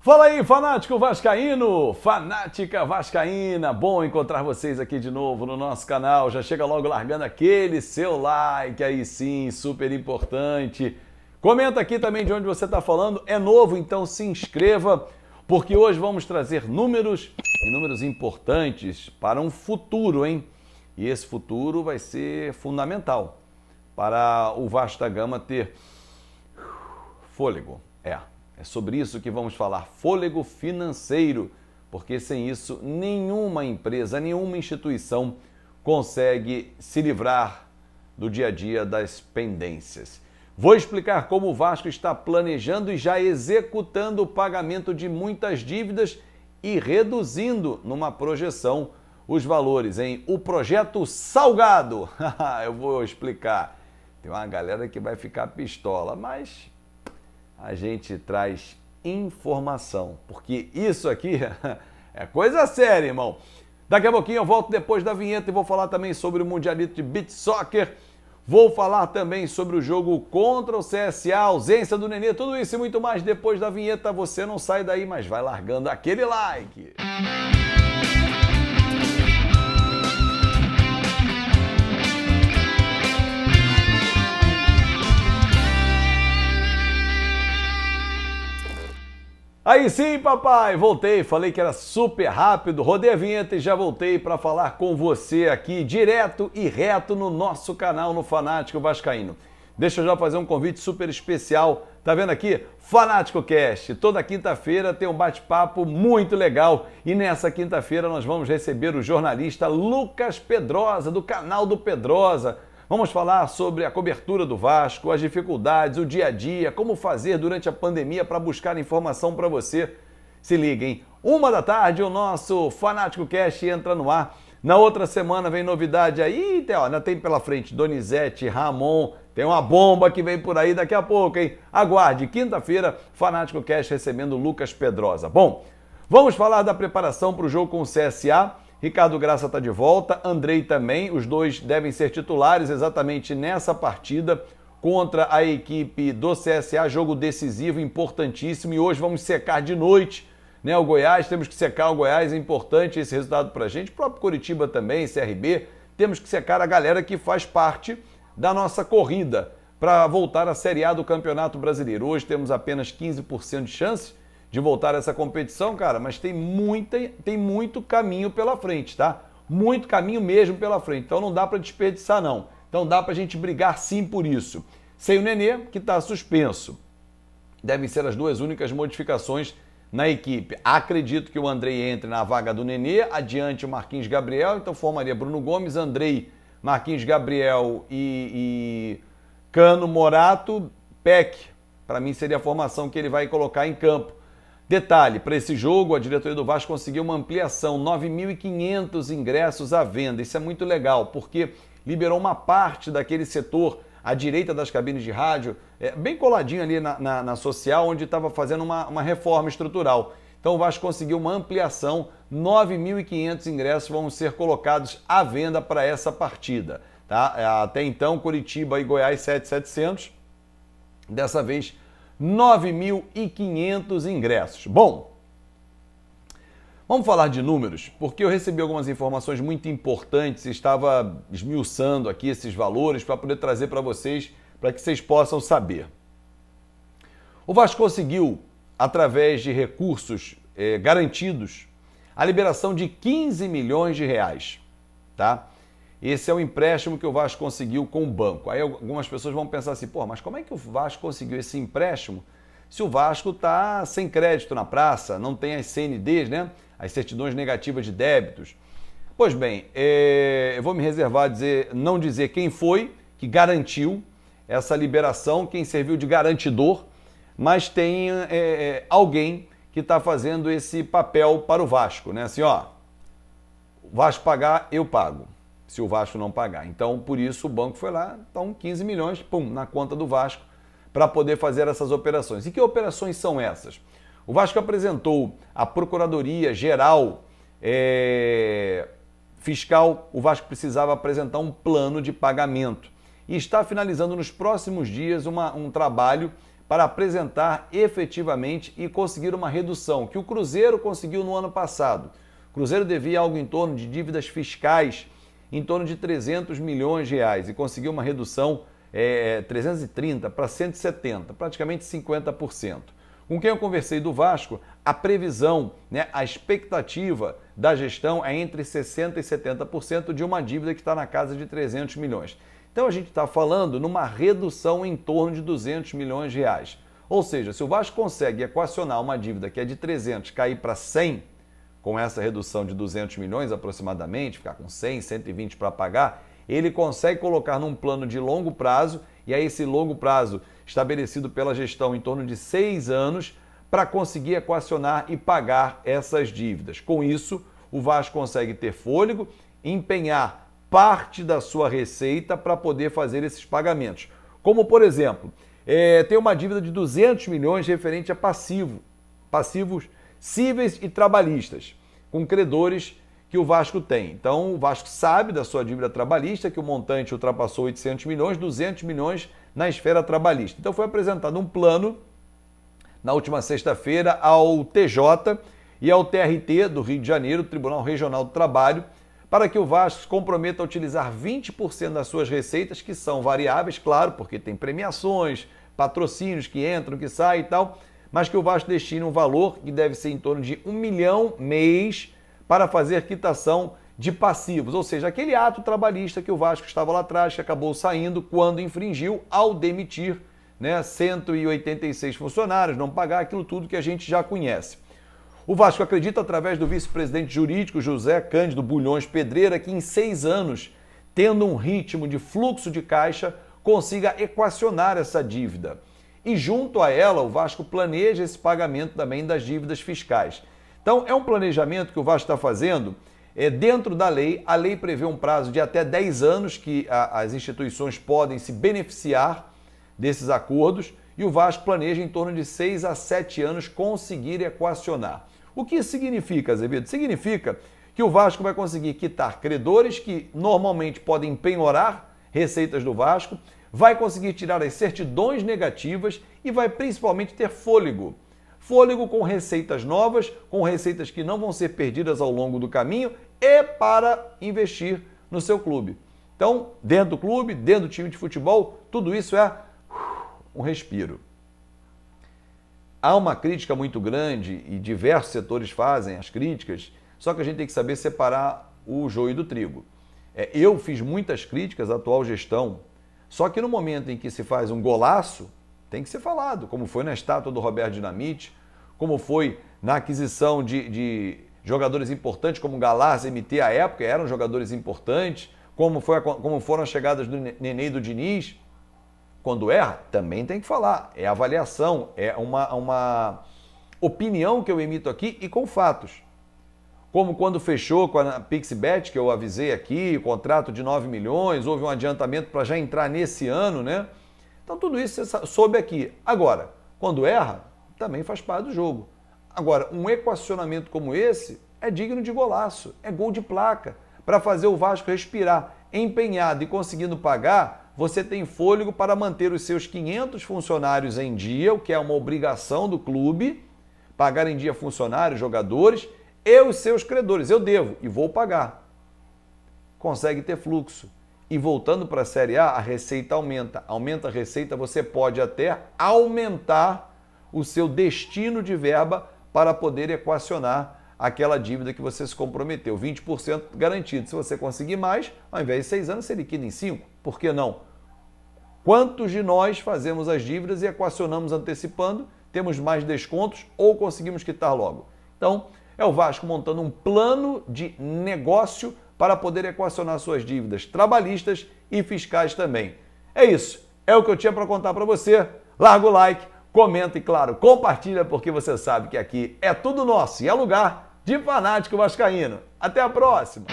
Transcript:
Fala aí, fanático vascaíno, fanática vascaína, bom encontrar vocês aqui de novo no nosso canal. Já chega logo largando aquele seu like, aí sim, super importante. Comenta aqui também de onde você está falando, é novo, então se inscreva, porque hoje vamos trazer números e números importantes para um futuro, hein? E esse futuro vai ser fundamental para o Vasco da Gama ter fôlego. É sobre isso que vamos falar, fôlego financeiro, porque sem isso nenhuma empresa, nenhuma instituição consegue se livrar do dia a dia das pendências. Vou explicar como o Vasco está planejando e já executando o pagamento de muitas dívidas e reduzindo numa projeção os valores, hein? O projeto Salgado, eu vou explicar. Tem uma galera que vai ficar pistola, mas a gente traz informação, porque isso aqui é coisa séria, irmão. Daqui a pouquinho eu volto depois da vinheta e vou falar também sobre o Mundialito de Beach Soccer. Vou falar também sobre o jogo contra o CSA, a ausência do Nenê, tudo isso e muito mais depois da vinheta. Você não sai daí, mas vai largando aquele like. Aí sim, papai, voltei, falei que era super rápido, rodei a vinheta e já voltei para falar com você aqui, direto e reto no nosso canal, no Fanático Vascaíno. Deixa eu já fazer um convite super especial, tá vendo aqui? Fanático Cast, toda quinta-feira tem um bate-papo muito legal e nessa quinta-feira nós vamos receber o jornalista Lucas Pedrosa, do canal do Pedrosa. Vamos falar sobre a cobertura do Vasco, as dificuldades, o dia a dia, como fazer durante a pandemia para buscar informação para você. Se liguem, 13h o nosso Fanático Cast entra no ar. Na outra semana vem novidade aí, ainda tem pela frente Donizete, Ramon, tem uma bomba que vem por aí daqui a pouco, hein? Aguarde, quinta-feira, Fanático Cast recebendo Lucas Pedrosa. Bom, vamos falar da preparação para o jogo com o CSA. Ricardo Graça está de volta, Andrei também, os dois devem ser titulares exatamente nessa partida contra a equipe do CSA, jogo decisivo, importantíssimo, e hoje vamos secar de noite, né, o Goiás, temos que secar o Goiás, é importante esse resultado para a gente, o próprio Curitiba também, CRB, temos que secar a galera que faz parte da nossa corrida para voltar à Série A do Campeonato Brasileiro. Hoje temos apenas 15% de chance de voltar a essa competição, cara, mas tem muito caminho pela frente, tá? Muito caminho mesmo pela frente, então não dá para desperdiçar não. Então dá pra gente brigar sim por isso. Sem o Nenê, que está suspenso. Devem ser as duas únicas modificações na equipe. Acredito que o Andrei entre na vaga do Nenê, adiante o Marquinhos Gabriel, então formaria Bruno Gomes, Andrei, Marquinhos Gabriel e Cano, Morato, Peck. Para mim seria a formação que ele vai colocar em campo. Detalhe, para esse jogo a diretoria do Vasco conseguiu uma ampliação, 9.500 ingressos à venda. Isso é muito legal, porque liberou uma parte daquele setor à direita das cabines de rádio, bem coladinho ali na social, onde estava fazendo uma reforma estrutural. Então o Vasco conseguiu uma ampliação, 9.500 ingressos vão ser colocados à venda para essa partida. Tá? Até então, Curitiba e Goiás, 7.700. Dessa vez, 9.500 ingressos. Bom, vamos falar de números, porque eu recebi algumas informações muito importantes e estava esmiuçando aqui esses valores para poder trazer para vocês, para que vocês possam saber. O Vasco conseguiu, através de recursos garantidos, a liberação de 15 milhões de reais, tá? Esse é o empréstimo que o Vasco conseguiu com o banco. Aí algumas pessoas vão pensar assim, pô, mas como é que o Vasco conseguiu esse empréstimo se o Vasco está sem crédito na praça, não tem as CNDs, né? As certidões negativas de débitos? Pois bem, eu vou me reservar a não dizer quem foi que garantiu essa liberação, quem serviu de garantidor, mas tem alguém que está fazendo esse papel para o Vasco, né? Assim, ó, o Vasco pagar, eu pago. Se o Vasco não pagar. Então, por isso, o banco foi lá, então 15 milhões, pum, na conta do Vasco, para poder fazer essas operações. E que operações são essas? O Vasco apresentou à Procuradoria Geral Fiscal, o Vasco precisava apresentar um plano de pagamento. E está finalizando nos próximos dias um trabalho para apresentar efetivamente e conseguir uma redução que o Cruzeiro conseguiu no ano passado. O Cruzeiro devia algo em torno de dívidas fiscais em torno de 300 milhões de reais e conseguiu uma redução 330 para 170, praticamente 50%. Com quem eu conversei do Vasco, a previsão, a expectativa da gestão é entre 60% e 70% de uma dívida que está na casa de 300 milhões. Então a gente está falando numa redução em torno de 200 milhões de reais. Ou seja, se o Vasco consegue equacionar uma dívida que é de 300 cair para 100, com essa redução de 200 milhões aproximadamente, ficar com 100, 120 para pagar, ele consegue colocar num plano de longo prazo, e aí esse longo prazo estabelecido pela gestão em torno de 6 anos, para conseguir equacionar e pagar essas dívidas. Com isso, o Vasco consegue ter fôlego, empenhar parte da sua receita para poder fazer esses pagamentos. Como, por exemplo, tem uma dívida de 200 milhões referente a passivos cíveis e trabalhistas, com credores que o Vasco tem. Então, o Vasco sabe da sua dívida trabalhista, que o montante ultrapassou 800 milhões, 200 milhões na esfera trabalhista. Então, foi apresentado um plano na última sexta-feira ao TJ e ao TRT do Rio de Janeiro, Tribunal Regional do Trabalho, para que o Vasco se comprometa a utilizar 20% das suas receitas, que são variáveis, claro, porque tem premiações, patrocínios que entram, que saem e tal, mas que o Vasco destine um valor que deve ser em torno de 1 milhão mês para fazer quitação de passivos, ou seja, aquele ato trabalhista que o Vasco estava lá atrás, que acabou saindo quando infringiu ao demitir 186 funcionários, não pagar aquilo tudo que a gente já conhece. O Vasco acredita, através do vice-presidente jurídico José Cândido Bulhões Pedreira, que em 6 anos, tendo um ritmo de fluxo de caixa, consiga equacionar essa dívida. E junto a ela, o Vasco planeja esse pagamento também das dívidas fiscais. Então, é um planejamento que o Vasco está fazendo dentro da lei. A lei prevê um prazo de até 10 anos que as instituições podem se beneficiar desses acordos e o Vasco planeja em torno de 6 a 7 anos conseguir equacionar. O que isso significa, Azevedo? Significa que o Vasco vai conseguir quitar credores que normalmente podem penhorar receitas do Vasco, vai conseguir tirar as certidões negativas e vai principalmente ter fôlego. Fôlego com receitas novas, com receitas que não vão ser perdidas ao longo do caminho e para investir no seu clube. Então, dentro do clube, dentro do time de futebol, tudo isso é um respiro. Há uma crítica muito grande e diversos setores fazem as críticas, só que a gente tem que saber separar o joio do trigo. Eu fiz muitas críticas à atual gestão, só que no momento em que se faz um golaço, tem que ser falado, como foi na estátua do Roberto Dinamite, como foi na aquisição de jogadores importantes como Galarza e MT à época, eram jogadores importantes, como foram as chegadas do Nenê e do Diniz. Quando erra, também tem que falar. É avaliação, é uma opinião que eu emito aqui e com fatos. Como quando fechou com a Pixbet, que eu avisei aqui, o contrato de 9 milhões, houve um adiantamento para já entrar nesse ano, né? Então tudo isso você soube aqui. Agora, quando erra, também faz parte do jogo. Agora, um equacionamento como esse é digno de golaço, é gol de placa, para fazer o Vasco respirar. Empenhado e conseguindo pagar, você tem fôlego para manter os seus 500 funcionários em dia, o que é uma obrigação do clube, pagar em dia funcionários, jogadores e os seus credores. Eu devo e vou pagar. Consegue ter fluxo. E voltando para a Série A, a receita aumenta. Aumenta a receita, você pode até aumentar o seu destino de verba para poder equacionar aquela dívida que você se comprometeu. 20% garantido. Se você conseguir mais, ao invés de 6 anos, você liquida em 5. Por que não? Quantos de nós fazemos as dívidas e equacionamos antecipando, temos mais descontos ou conseguimos quitar logo? Então, é o Vasco montando um plano de negócio para poder equacionar suas dívidas trabalhistas e fiscais também. É isso. É o que eu tinha para contar para você. Larga o like, comenta e, claro, compartilha, porque você sabe que aqui é tudo nosso e é lugar de fanático vascaíno. Até a próxima!